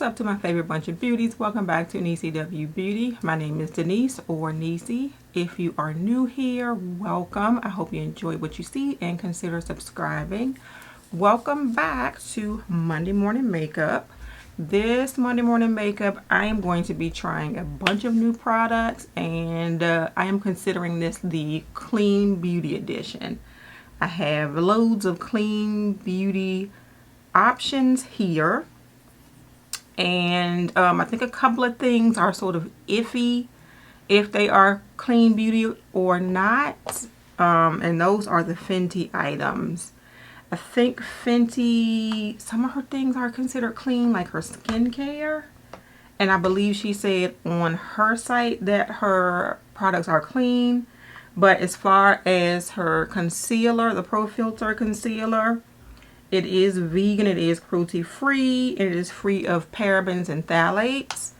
What's up to my favorite bunch of beauties? Welcome back to nCW Beauty. My name is Denise or Nisi. If you are new here, welcome. I hope you enjoy what you see and consider subscribing. Welcome back to Monday Morning Makeup. This Monday Morning Makeup, I am going to be trying a bunch of new products, and I am considering this the Clean Beauty Edition. I have loads of clean beauty options here. And I think a couple of things are sort of iffy if they are clean beauty or not. And those are the Fenty items. I think Fenty, some of her things are considered clean, like her skincare. And I believe she said on her site that her products are clean. But as far as her concealer, the Pro Filter concealer, it is vegan, it is cruelty-free, it is free of parabens and phthalates.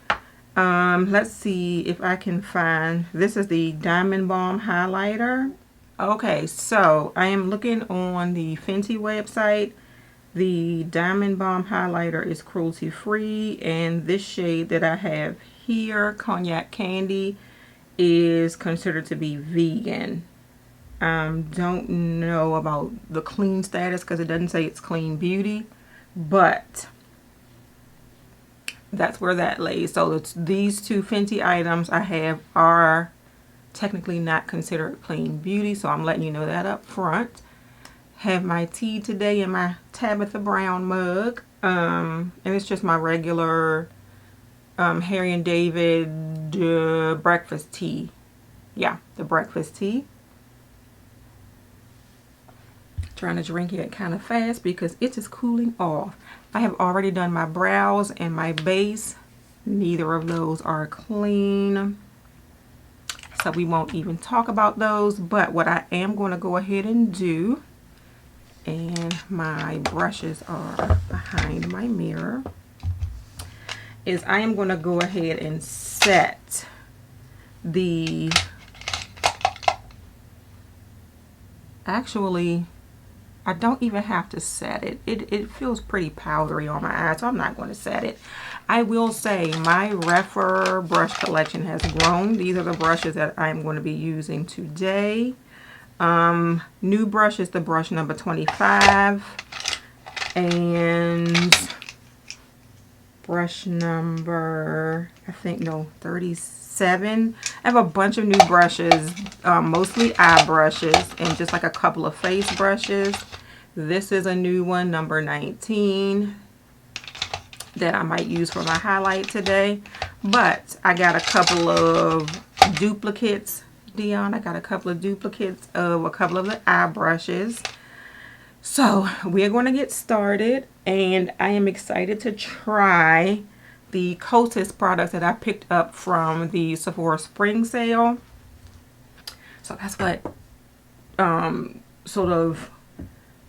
Let's see if I can find, this is the Diamond Balm Highlighter. Okay, so I am looking on the Fenty website. The Diamond Balm Highlighter is cruelty-free, and this shade that I have here, Cognac Candy, is considered to be vegan. Don't know about the clean status because it doesn't say it's clean beauty, but that's where that lays. So it's these two Fenty items I have are technically not considered clean beauty, so I'm letting you know that up front. Have my tea today in my Tabitha Brown mug, and it's just my regular Harry and David breakfast tea. Yeah, the breakfast tea. Trying to drink it kind of fast because it is cooling off. I have already done my brows and my base. Neither of those are clean, so we won't even talk about those. But what I am going to go ahead and do, and my brushes are behind my mirror, is I am going to go ahead and set the, actually I don't even have to set it. It feels pretty powdery on my eyes, so I'm not going to set it. I will say my Refer brush collection has grown. These are the brushes that I'm going to be using today. New brush is the brush number 25. And brush number, I think, no, 37. I have a bunch of new brushes, mostly eye brushes, and just like a couple of face brushes. This is a new one, number 19, that I might use for my highlight today. But I got a couple of duplicates, Dion. I got a couple of duplicates of a couple of the eye brushes. So we're going to get started, and I am excited to try the Kosas products that I picked up from the Sephora Spring Sale. So that's what sort of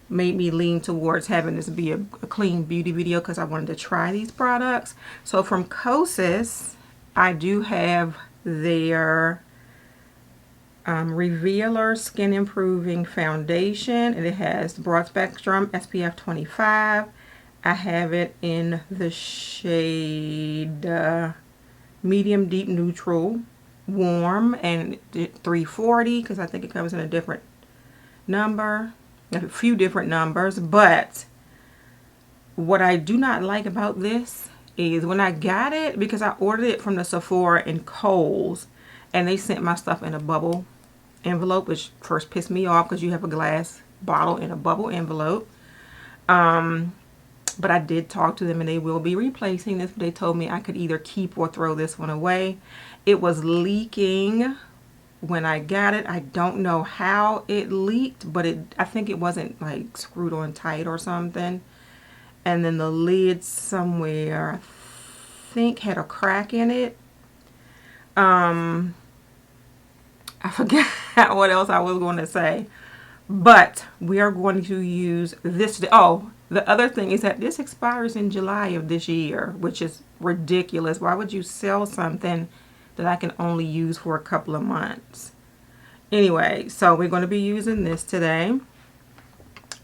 made me lean towards having this be a clean beauty video, because I wanted to try these products. So from Kosas, I do have their Revealer Skin Improving Foundation, and it has broad spectrum SPF 25. I have it in the shade medium deep neutral warm, and 340, because I think it comes in a different number, a few different numbers. But what I do not like about this is when I got it, because I ordered it from the Sephora in Kohl's, and they sent my stuff in a bubble envelope, which first pissed me off because you have a glass bottle in a bubble envelope. But I did talk to them, and they will be replacing this. They told me I could either keep or throw this one away. It was leaking when I got it. I don't know how it leaked, but I think it wasn't like screwed on tight or something. And then the lid somewhere, I think, had a crack in it. I forgot what else I was going to say. But we are going to use this. Oh, the other thing is that this expires in July of this year, which is ridiculous. Why would you sell something that I can only use for a couple of months? Anyway, so we're going to be using this today.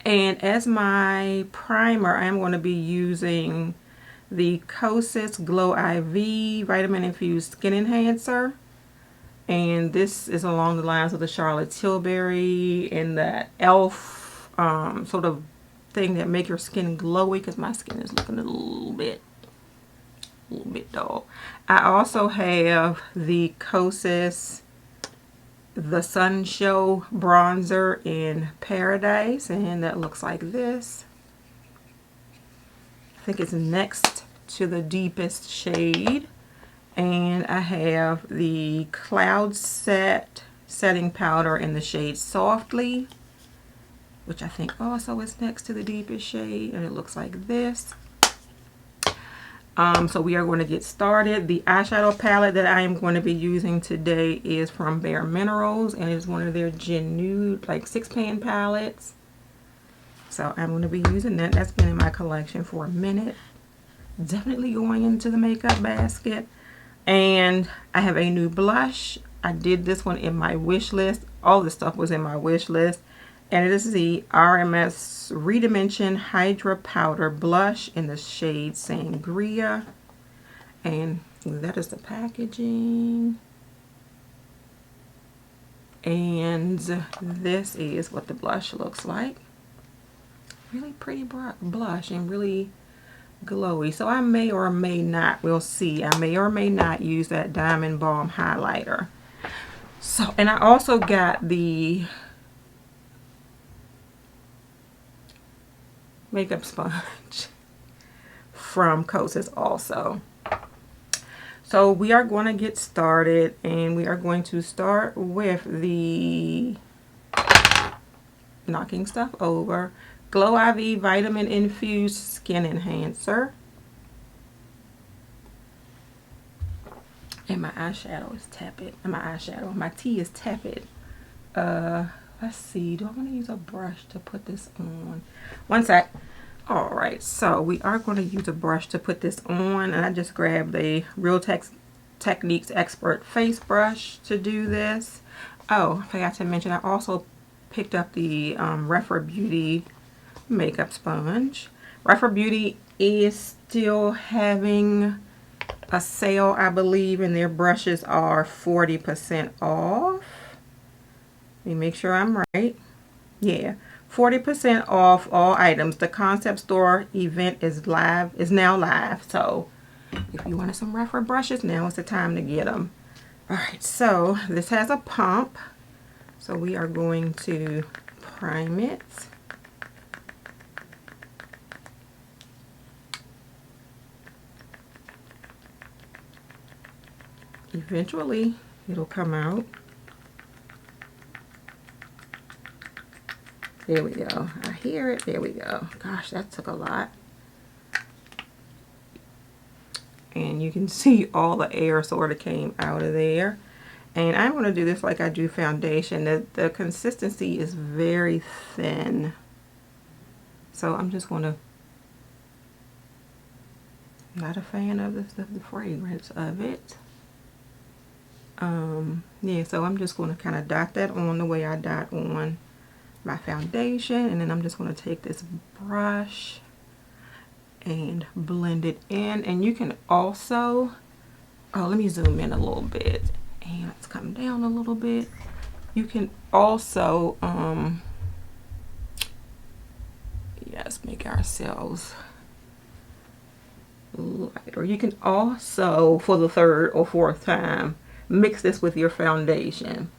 And as my primer, I am going to be using the Kosas Glow IV Vitamin Infused Skin Enhancer. And this is along the lines of the Charlotte Tilbury and the e.l.f. Sort of thing that make your skin glowy, because my skin is looking a little bit dull. I also have the Kosas The Sun Show Bronzer in Paradise, and that looks like this. I think it's next to the deepest shade. And I have the Cloud Set Setting Powder in the shade Softly, which I think also is next to the deepest shade, and it looks like this. So we are going to get started. The eyeshadow palette that I am going to be using today is from Bare Minerals, and it's one of their Gen Nude, like 6-pan palettes. So I'm going to be using that. That's been in my collection for a minute. Definitely going into the makeup basket. And I have a new blush. I did this one in my wish list. All this stuff was in my wish list. And it is the RMS Redimension Hydra Powder Blush in the shade Sangria. And that is the packaging. And this is what the blush looks like. Really pretty blush and really glowy. So I may or may not, we'll see, I may or may not use that Diamond Balm highlighter. So, and I also got the makeup sponge from Kosas also. So we are going to get started, and we are going to start with the knocking stuff over Glow IV Vitamin Infused Skin Enhancer. And my eyeshadow is tepid. My tea is tepid. Let's see. Do I want to use a brush to put this on? One sec. Alright, so we are going to use a brush to put this on. And I just grabbed a Real Techniques Expert face brush to do this. Oh, I forgot to mention, I also picked up the Sephora Beauty makeup sponge. Sephora Beauty is still having a sale, I believe, and their brushes are 40% off. Let me make sure I'm right. Yeah, 40% off all items. The concept store event is now live. So if you wanted some Sephora brushes, now is the time to get them. Alright, so this has a pump. So we are going to prime it. Eventually, it'll come out. There we go. I hear it. There we go. Gosh, that took a lot. And you can see all the air sort of came out of there. And I'm going to do this like I do foundation. The consistency is very thin. So I'm just going to, not a fan of the fragrance of it. Yeah, so I'm just going to kind of dot that on the way I dot on my foundation, and then I'm just going to take this brush and blend it in. And you can also, oh, let me zoom in a little bit, and let's come down a little bit. You can also yes, make ourselves light. Or you can also, for the third or fourth time, mix this with your foundation.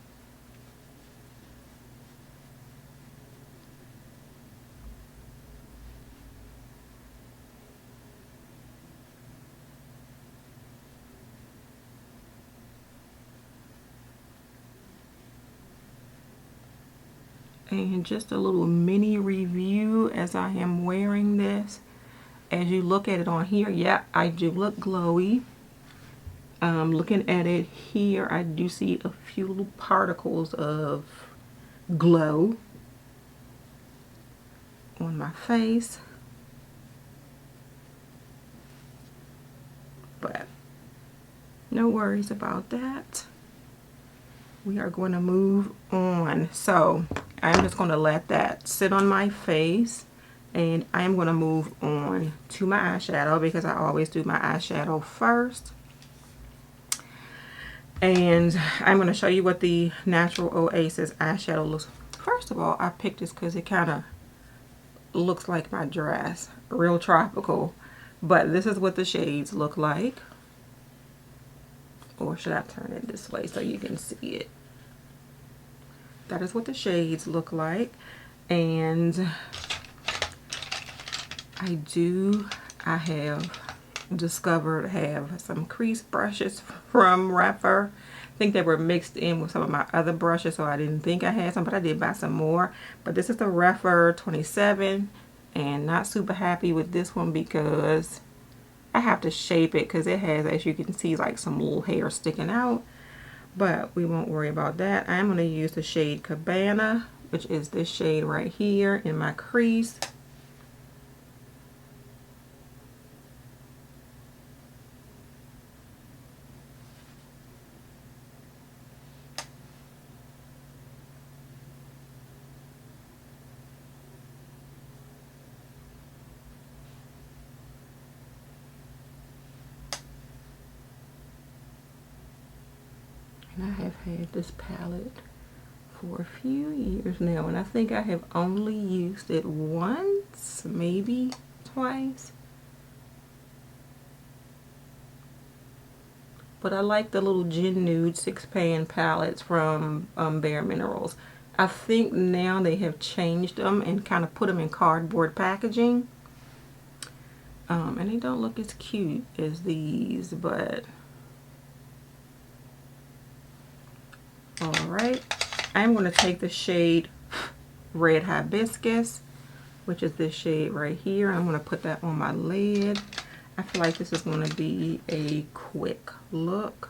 And just a little mini review as I am wearing this. As you look at it on here, yeah, I do look glowy. Looking at it here, I do see a few little particles of glow on my face. But no worries about that. We are going to move on. So I'm just going to let that sit on my face And I am going to move on to my eyeshadow because I always do my eyeshadow first. And I'm going to show you what the Natural Oasis eyeshadow looks. First of all, I picked this because it kind of looks like my dress. Real tropical. But this is what the shades look like. Or should I turn it this way so you can see it? That is what the shades look like. And I have discovered some crease brushes from Rephr. I think they were mixed in with some of my other brushes, so I didn't think I had some, but I did buy some more. But this is the Rephr 27, and not super happy with this one because I have to shape it because it has, as you can see, like some little hair sticking out. But we won't worry about that. I'm going to use the shade Cabana, which is this shade right here in my crease. And I have had this palette for a few years now, and I think I have only used it once, maybe twice. But I like the little Gin Nude 6-pan palettes from Bare Minerals. I think now they have changed them and kind of put them in cardboard packaging. And they don't look as cute as these, but alright. I'm going to take the shade Red Hibiscus, which is this shade right here. I'm going to put that on my lid. I feel like this is going to be a quick look.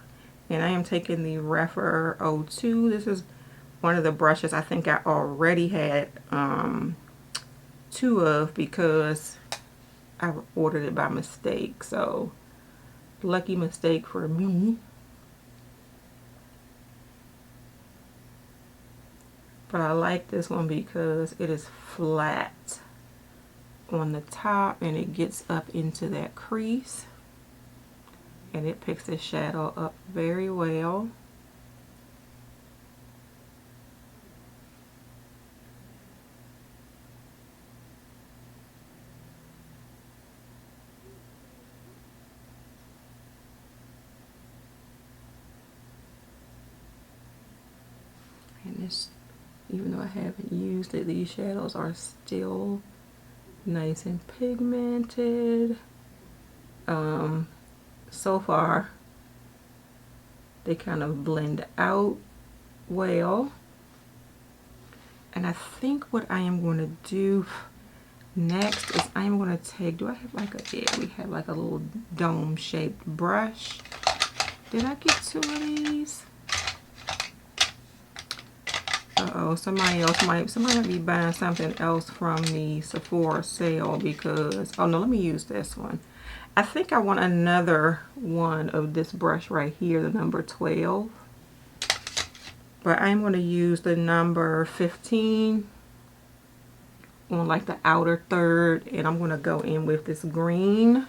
And I am taking the Rephr 02. This is one of the brushes I think I already had 2 of because I ordered it by mistake. So, lucky mistake for me. But I like this one because it is flat on the top and it gets up into that crease. And it picks the shadow up very well. And this, even though I haven't used it, these shadows are still nice and pigmented. So far, they kind of blend out well. And I think what I am going to do next is I am going to take, do I have like a, yeah, we have like a little dome shaped brush. Did I get 2 of these? Uh-oh, somebody might be buying something else from the Sephora sale because, oh no, let me use this one. I think I want another one of this brush right here, the number 12. But I'm going to use the number 15 on like the outer third, and I'm going to go in with this green.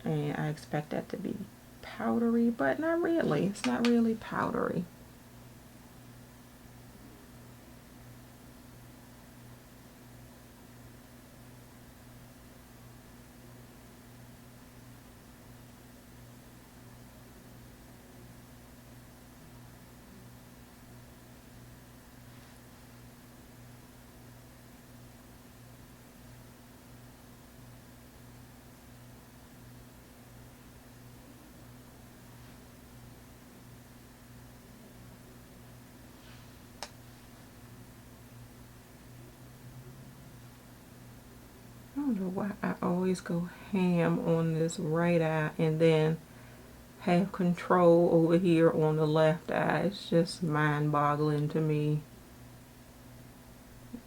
And I expect that to be powdery, but not really. It's not really powdery. I don't know why I always go ham on this right eye and then have control over here on the left eye. It's just mind-boggling to me.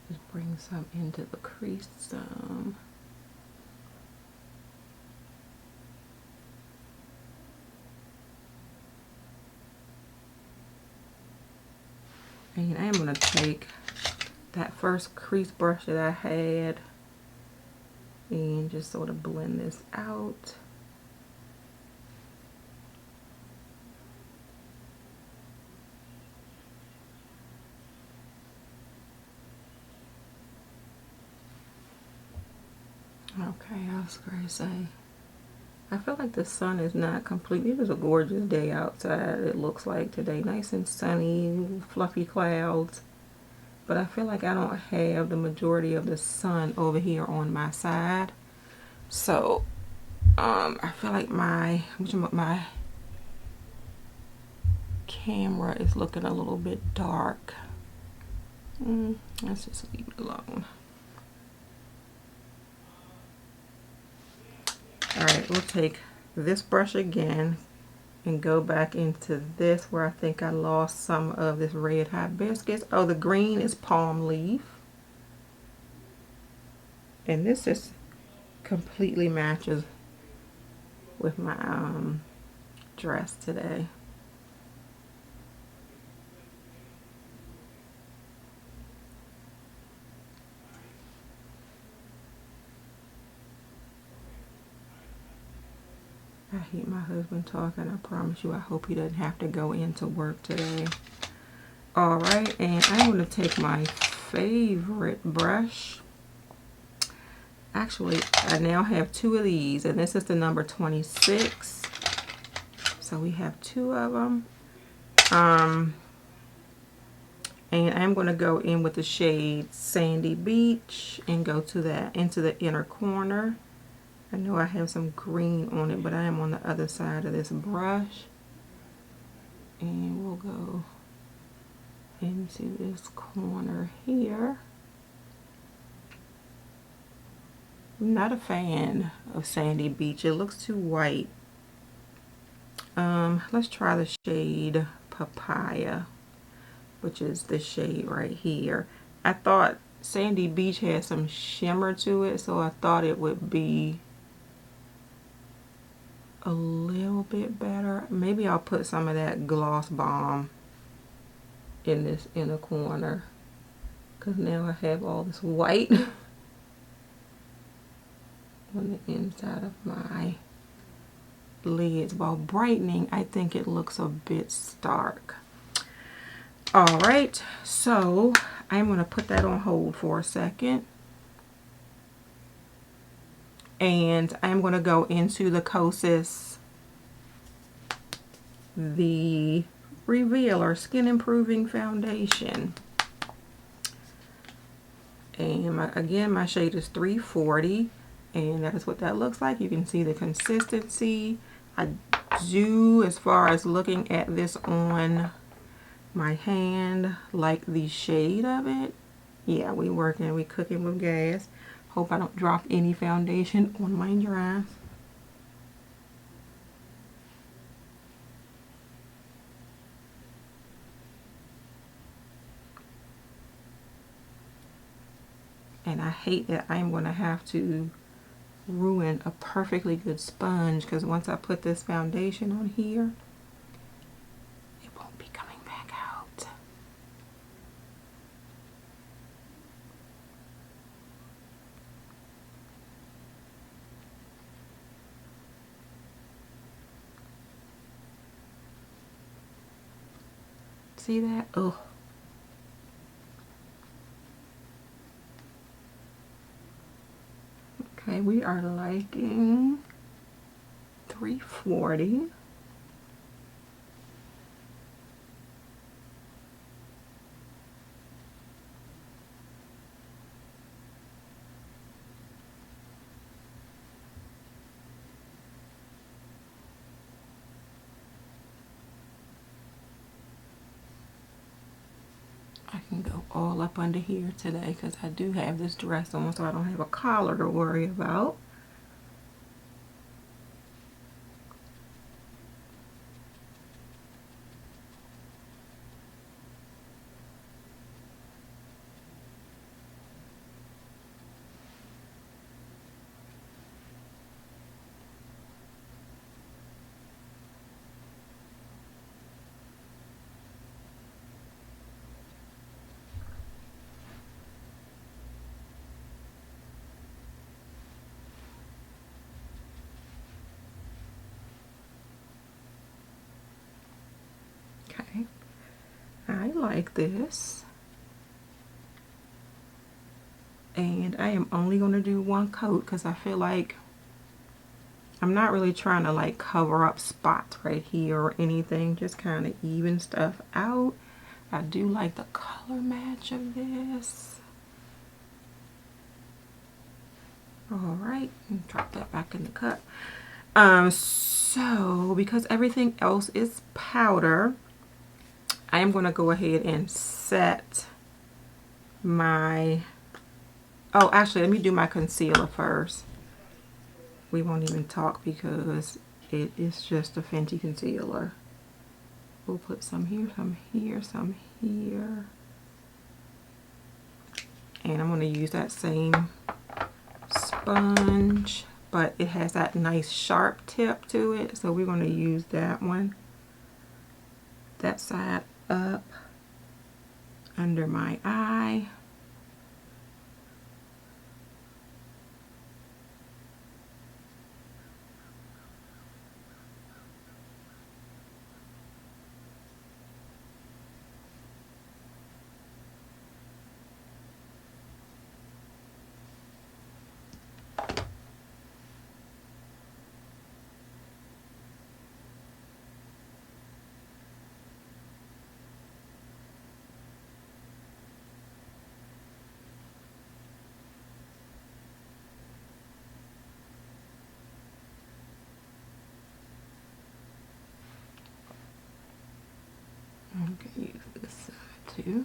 Just bring some into the crease some. And I am going to take that first crease brush that I had and just sort of blend this out. Okay, I was going to say, I feel like the sun is not completely, it was a gorgeous day outside, it looks like today, nice and sunny, fluffy clouds, but I feel like I don't have the majority of the sun over here on my side, so I feel like my camera is looking a little bit dark. Let's just leave it alone. Alright, we'll take this brush again and go back into this where I think I lost some of this red hibiscus. Oh, the green is palm leaf. And this just completely matches with my dress today. I hate my husband talking. I promise you, I hope he doesn't have to go into work today. Alright, and I'm going to take my favorite brush. Actually, I now have 2 of these, and this is the number 26. So we have 2 of them. And I'm going to go in with the shade Sandy Beach and go to that into the inner corner. I know I have some green on it, but I am on the other side of this brush. And we'll go into this corner here. I'm not a fan of Sandy Beach. It looks too white. Let's try the shade Papaya, which is this shade right here. I thought Sandy Beach had some shimmer to it, so I thought it would be a little bit better. Maybe I'll put some of that Gloss Bomb in this inner corner, because now I have all this white on the inside of my lids. While brightening, I think it looks a bit stark. Alright, so I'm going to put that on hold for a second. And I'm going to go into the Kosas, the Revealer Skin Improving Foundation. And again, my shade is 340. And that is what that looks like. You can see the consistency. I do, as far as looking at this on my hand, like the shade of it. Yeah, we cooking with gas. Hope I don't drop any foundation on my dress. And I hate that I'm going to have to ruin a perfectly good sponge, because once I put this foundation on here, it won't be coming back out. See that? Ugh. Okay, we are liking 340. I can go all up under here today because I do have this dress on, so I don't have a collar to worry about. Okay, I like this. And I am only going to do one coat because I feel like I'm not really trying to like cover up spots right here or anything. Just kind of even stuff out. I do like the color match of this. Alright, drop that back in the cup. So because everything else is powder, I am going to go ahead and set my, oh actually let me do my concealer first. We won't even talk because it is just a Fenty concealer. We'll put some here, some here, some here. And I'm going to use that same sponge, but it has that nice sharp tip to it, so we're going to use that one. That side up under my eye. I'm going to use this side too.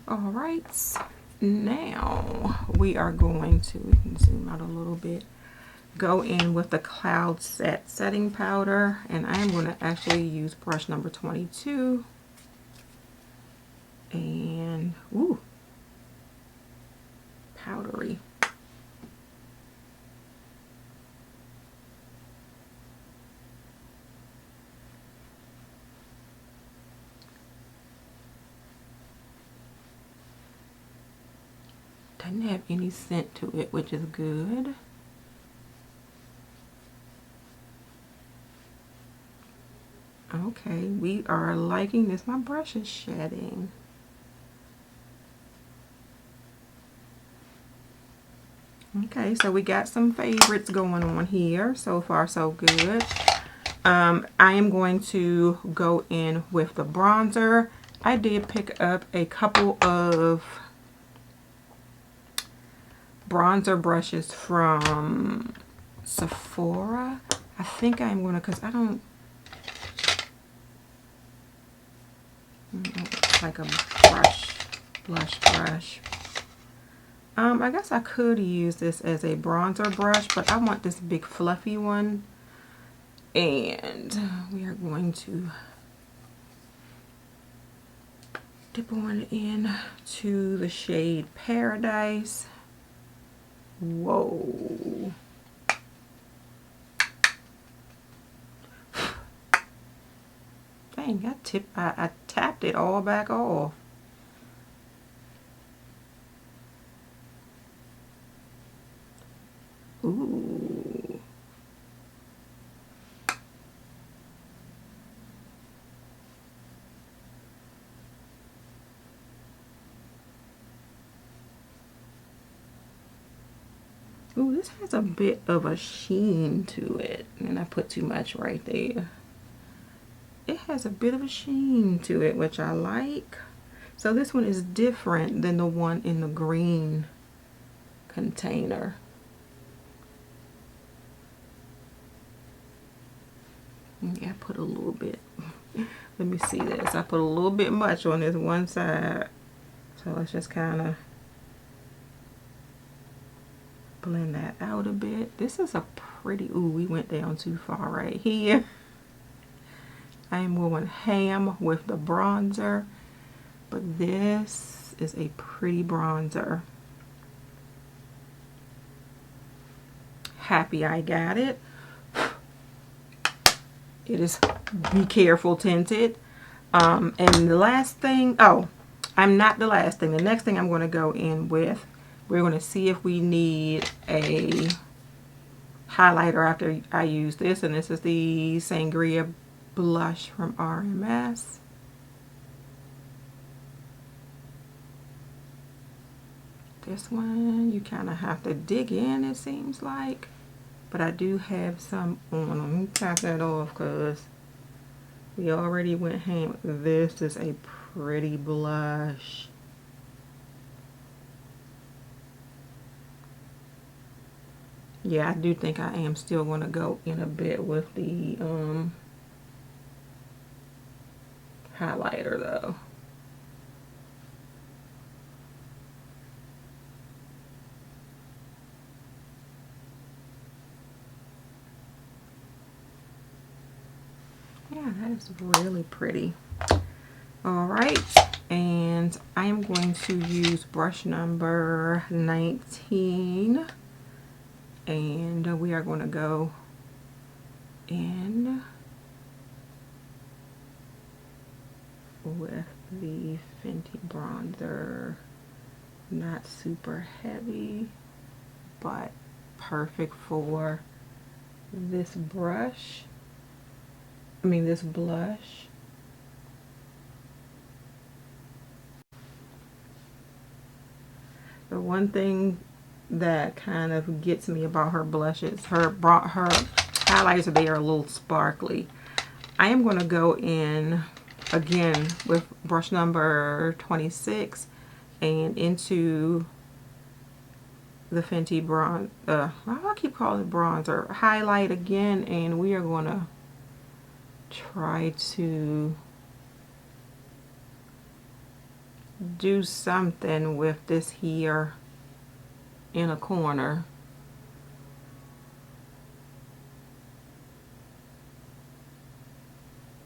Alright, now we are going to, we can zoom out a little bit, go in with the Cloud Set setting powder, and I'm going to actually use brush number 22. And, ooh, powdery. Doesn't have any scent to it, which is good. Okay, we are liking this. My brush is shedding. Okay, so we got some favorites going on here. So far, so good. I am going to go in with the bronzer. I did pick up a couple of bronzer brushes from Sephora. I think I'm going to, because I don't, it's like a blush brush. I guess I could use this as a bronzer brush, but I want this big fluffy one. And we are going to dip on in to the shade Paradise. Whoa. Dang, I tapped it all back off. Ooh. Ooh, this has a bit of a sheen to it. And I put too much right there. It has a bit of a sheen to it, which I like. So this one is different than the one in the green container. Yeah, I put a little bit. Let me see this. I put a little bit much on this one side. So let's just kind of blend that out a bit. This is a pretty, ooh, we went down too far right here. I am going ham with the bronzer, but this is a pretty bronzer. Happy I got it. It is Be Careful tinted. And the last thing, oh, I'm not the last thing. The next thing I'm going to go in with We're going to see if we need a highlighter after I use this, and this is the Sangria blush from RMS. This one you kind of have to dig in, it seems like, but I do have some on. Let me tap that off because we already went ham. This is a pretty blush. Yeah, I do think I am still going to go in a bit with the highlighter though. Yeah, that is really pretty. All right, and I am going to use brush number 19, and we are going to go in with the Fenty bronzer. Not super heavy, but perfect for this brush. This blush. The one thing that kind of gets me about her blushes, her highlighters, they are a little sparkly. I am going to go in again with brush number 26 and into the Fenty bronze, why do I keep calling it bronzer? Highlight again, and we are going to try to do something with this here in a corner.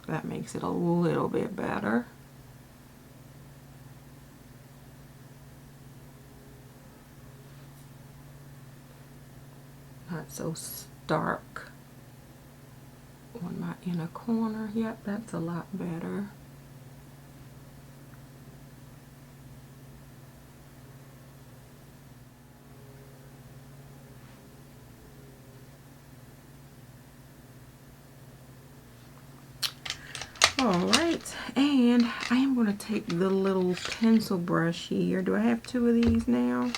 That makes it a little bit better. Not so stark on my inner corner. Yep, that's a lot better. Alright, and I am going to take the little pencil brush here. Do I have two of these now?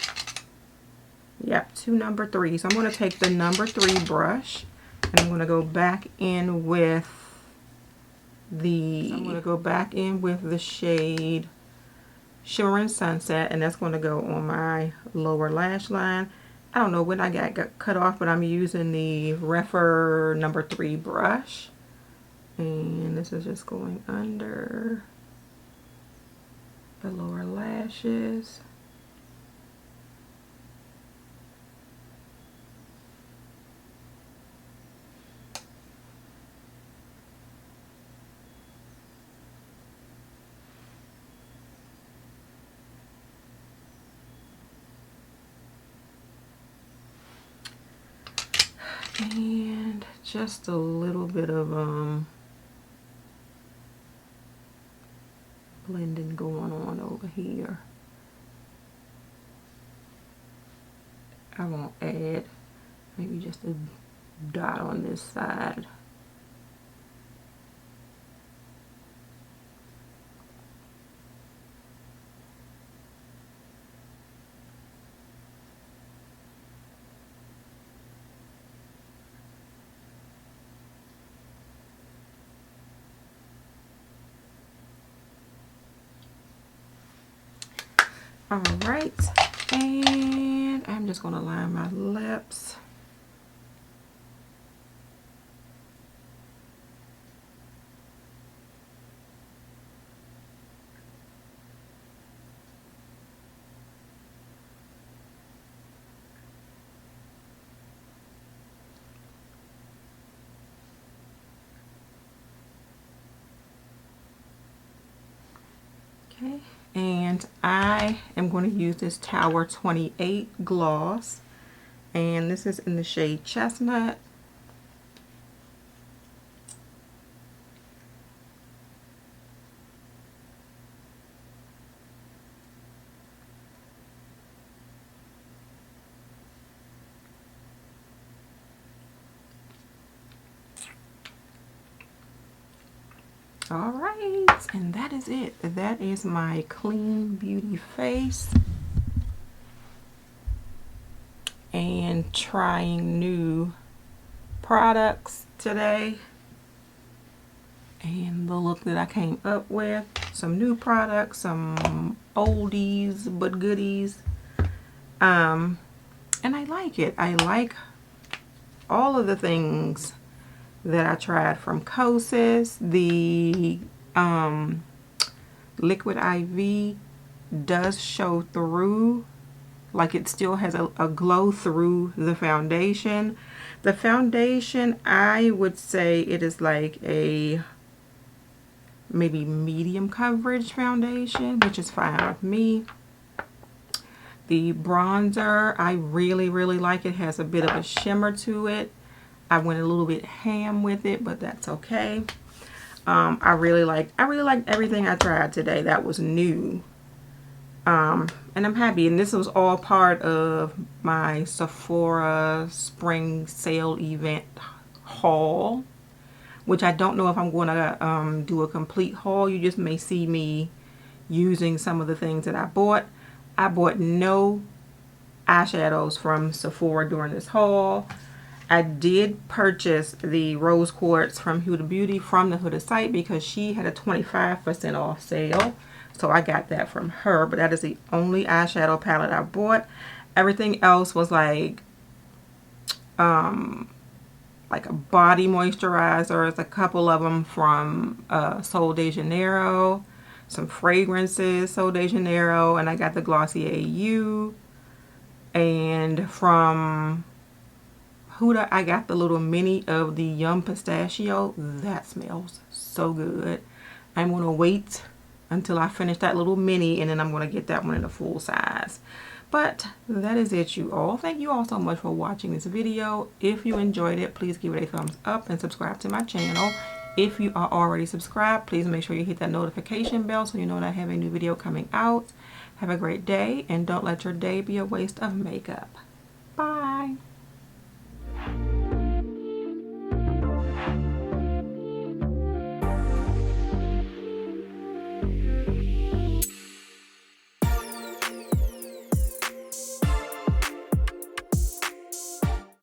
Yep, two number 3s. So I'm going to take the number 3 brush, and I'm going to go back in with the shade Shimmering Sunset, and that's going to go on my lower lash line. I don't know when I got cut off, but I'm using the Refer number 3 brush. And this is just going under the lower lashes. And just a little bit of blending going on over here. I won't add, maybe just a dot on this side. All right, and I'm just going to line my lips. Okay, and I am going to use this Tower 28 gloss, and this is in the shade Chestnut. All right, and that is it. That is my clean beauty face. And trying new products today. And the look that I came up with. Some new products, some oldies but goodies. And I like it. I like all of the things that I tried from Kosas. The liquid IV does show through, like it still has a glow through the foundation. The foundation, I would say it is like a maybe medium coverage foundation, which is fine with me. The bronzer, I really like it. It has a bit of a shimmer to it. I went a little bit ham with it, but that's okay. I really liked everything I tried today that was new. And I'm happy. And this was all part of my Sephora Spring Sale Event haul, which I don't know if I'm going to do a complete haul. You just may see me using some of the things that I bought. I bought no eyeshadows from Sephora during this haul. I did purchase the rose quartz from Huda Beauty from the Huda site because she had a 25% off sale. So I got that from her, but that is the only eyeshadow palette I bought. Everything else was like a body moisturizers, a couple of them from Sol de Janeiro, some fragrances, Sol de Janeiro, and I got the Glossier U. And from Huda, I got the little mini of the Yum Pistachio. That smells so good. I'm going to wait until I finish that little mini, and then I'm going to get that one in a full size. But that is it, you all. Thank you all so much for watching this video. If you enjoyed it, please give it a thumbs up and subscribe to my channel. If you are already subscribed, please make sure you hit that notification bell so you know when I have a new video coming out. Have a great day, and don't let your day be a waste of makeup. Bye.